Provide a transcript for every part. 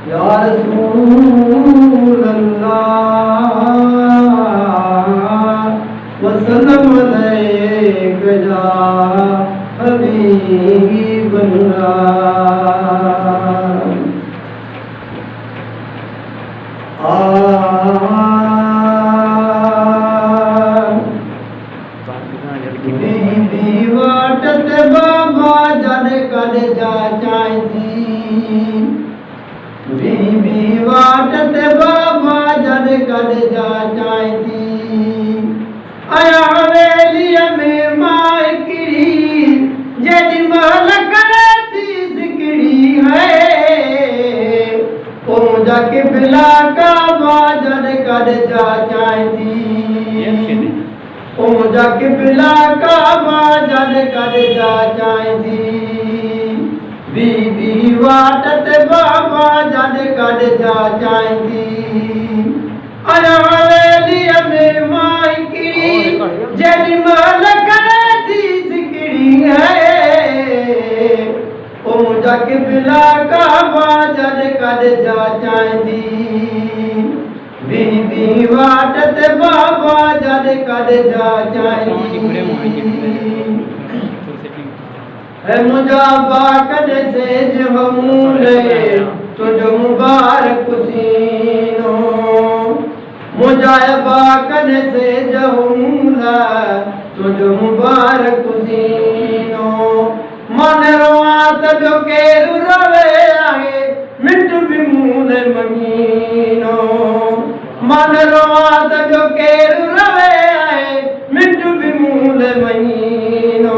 या रसूल अल्लाह वसल्लम अलैका या हबीब बीबी वाटत बाबा जन कद जा चाहती बीबी वाटत बाबा जन कद जा चाहती आया हवेलीअ में माइकिड़ी जेॾी महिल करती सिकड़ी है ओ मुंहिंजा किबला काबा जन कद जा चाहती ओ मुंहिंजा किबला काबा जन कद जा चाहती बीबी वाटत बाबा जन कद जा चाहती आया हवेलीअ में माइकिड़ी जेॾी महिल करती सिकड़ी है ओ मुंहिंजा किबला काबा जन कद जा चाहती बीबी वाटत बाबा जन कद जा चाहती है मुंहिंजा बाकन से जमूले तुझो मुबारक सीनो मुंहिंजा बाकन से जमूला तुझो मुबारक सीनो मन रोआ त ॿियो केरु रवे आहे मिंट बि मूं न महीनो मन रोआ त ॿियो केरु रवे आहे मिंट बि मूं न महीनो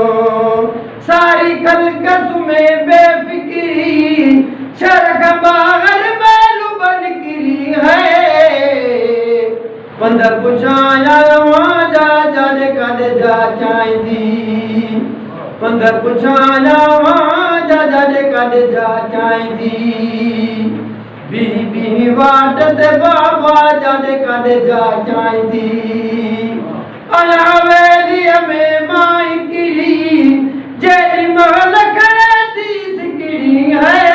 सारी खलकत में बेफिक्री शरख बागर बैलू बन गिरी है पंध पुछाया वहाँ जा जन कद जा चाहती पंध पुछाया वहाँ जा जन कद जा चाहती बीबी वाटत बाबा जन कद जा चाहती आया हवेलीअ में माइकिड़ी जेॾी महिल करती सिकड़ी है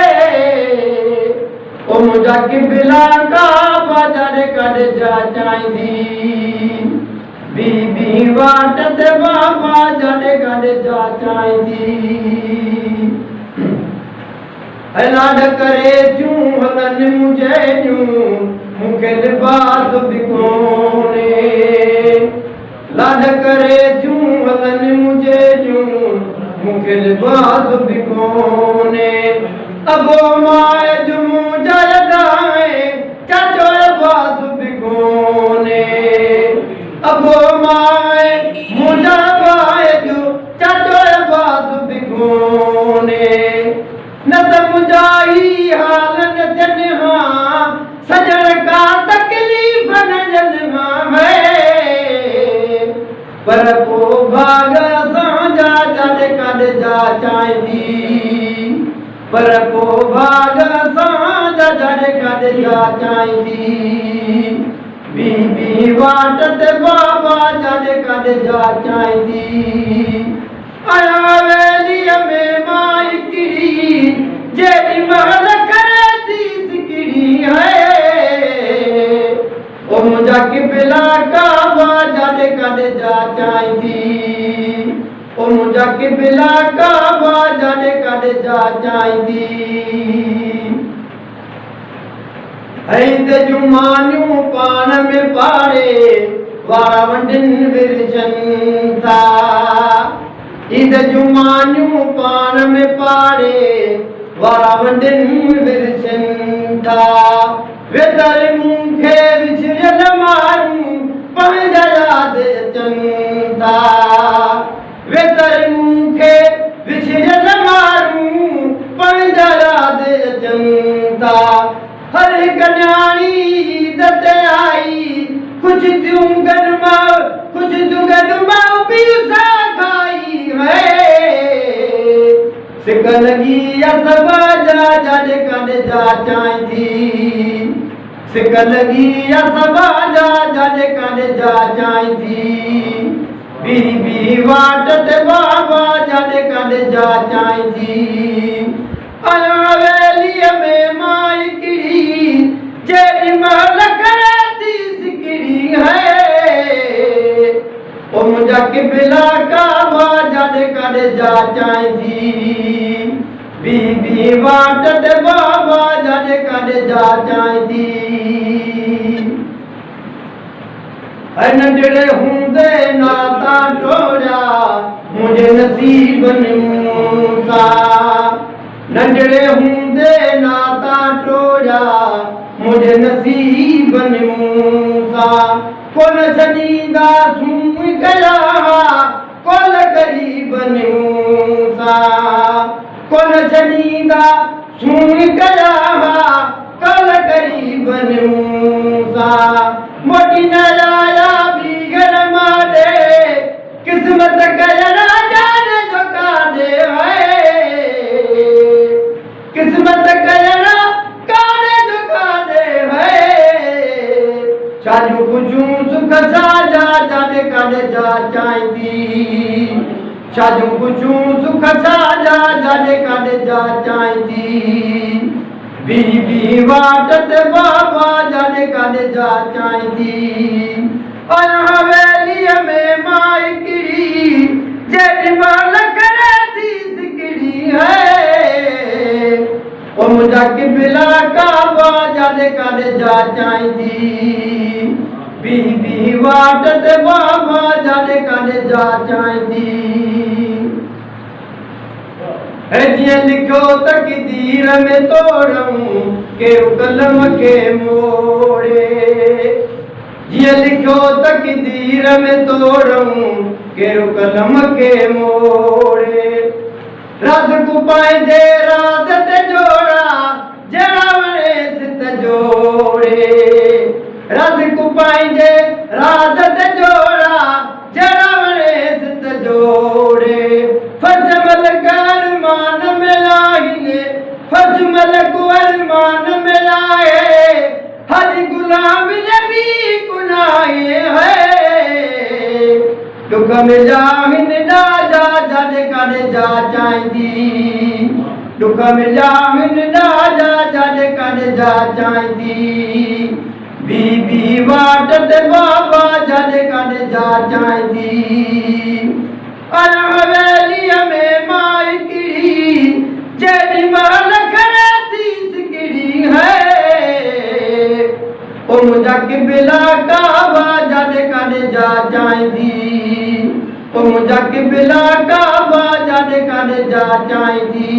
ओ मुंहिंजा किबला काबा जन कद जा चाहती बीबी वाटत बाबा जन कद जा चाहती लाड करे जूं हलनि मुंहिंजे जूं मूंखे लिबास बि कोन्हे लाड करे जूं हलनि मुंहिंजे जूं मूंखे लिबास बि कोन्हे अबो माए जो मुंहिंजा लॻाए चाचो लिबास बि कोन्हे अबो माए मुंहिंजा बाए जो चाचो लिबास बि कोन्हे न त मुंहिंजा ई हाल न थियनि हा सजण का तकलीफ़ न ॾियनि हा पर पोइ भाग असांजा जन कद जा चाहती पर पोइ भाग असांजा जन कद जा चाहती बीबी वाटत बाबा जन कद जा चाहती आया हवेलीअ में माइकिड़ी जेॾी महिल करती सिकड़ी है ओ मुंहिंजा किबला काबा जन कद जा चाहती ओ मुंहिंजा किबला काबा जन कद जा चाहती ऐं जूं मानियूं पाण में पाड़े वारा वंडिनि विरजनि था ईद जूं मानियूं पाण में पाड़े वारा वंडिनि विरजनि था वेदर मूंखे विछड़ियल मारूं पंहिंजा यादि अचनि था वेदर मूंखे विछड़ियल मारूं पंहिंजा यादि अचनि था हर हिकु न्याणी ईद ते आई कुझु थियूं गॾु बि सां खाई है सिक लॻी अथव जा जॾ कॾ जा चाहती सिक लगी असबा जा जाने काने जा चाई थी बी वाट ते बाबा जाने काने जा चाई थी आया वेली में माई किड़ी जेरी महल करे थी सिकड़ी है ओ मुझा के बिला काबा जाने काने जा चाई थी बी वाट ते बाबा जाने काने जा चाई थी नंढड़े हूंदे नाता टोड़ा मुझे नसीबन मूसा नंढड़े हूंदे नाता टोड़ा मुझे नसीबन मूसा कोन छॾींदा सूम कया कोल ग़रीबन मूसा कोन छॾींदा सूम कया कोल ग़रीबन मूसा मोटी न आया बीगर मारे किस्मत कजरा जाने जो काने है किस्मत कजरा काने जो काने है चालू कुछू सुख साजा जाने काने जा चाहती चालू कुछू सुख साजा जाने काने जा चाहती बी वाट ते बाबा जाने काने जा चाई थी आया हवेली में माई किड़ी जेड़ी माल करे थी सिकड़ी है ओ मुझा के बिला काबा जाने काने जा चाई थी बी वाट ते बाबा जाने काने जा चाई थी जिया लिखो तकदीर में तोड़ूं के कलम के मोड़े जिया लिखो तकदीर में तोड़ूं के कलम के मोड़े रात को पाए रात ते जोड़ा जड़ा वणे सित जोड़े रात को पाए रात ते जोड़ा जड़ा वणे सित जोड़े फजमल मान मिलाइने फजमल को अरमान मिलाए हर गुलाम नबी गुनाहे है दुख में जाहिन डाजा जाने काने जा चाहती दुख में जाहिन डाजा जाने काने जा चाहती बी वाट ते बाबा जाने काने जा चाहती आया हवेली में माई किड़ी जेड़ी महल करे थी सिकड़ी है ओ मुझा के बिला काबा जाने काने जा चाई थी ओ मुझा के बिला काबा जाने काने जा चाई थी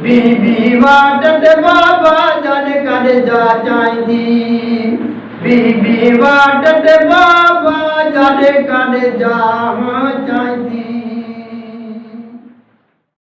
बी वाट ते बाबा जाने काने जा चाई थी बी वाट ते बाबा जाने काने जा चाई थी।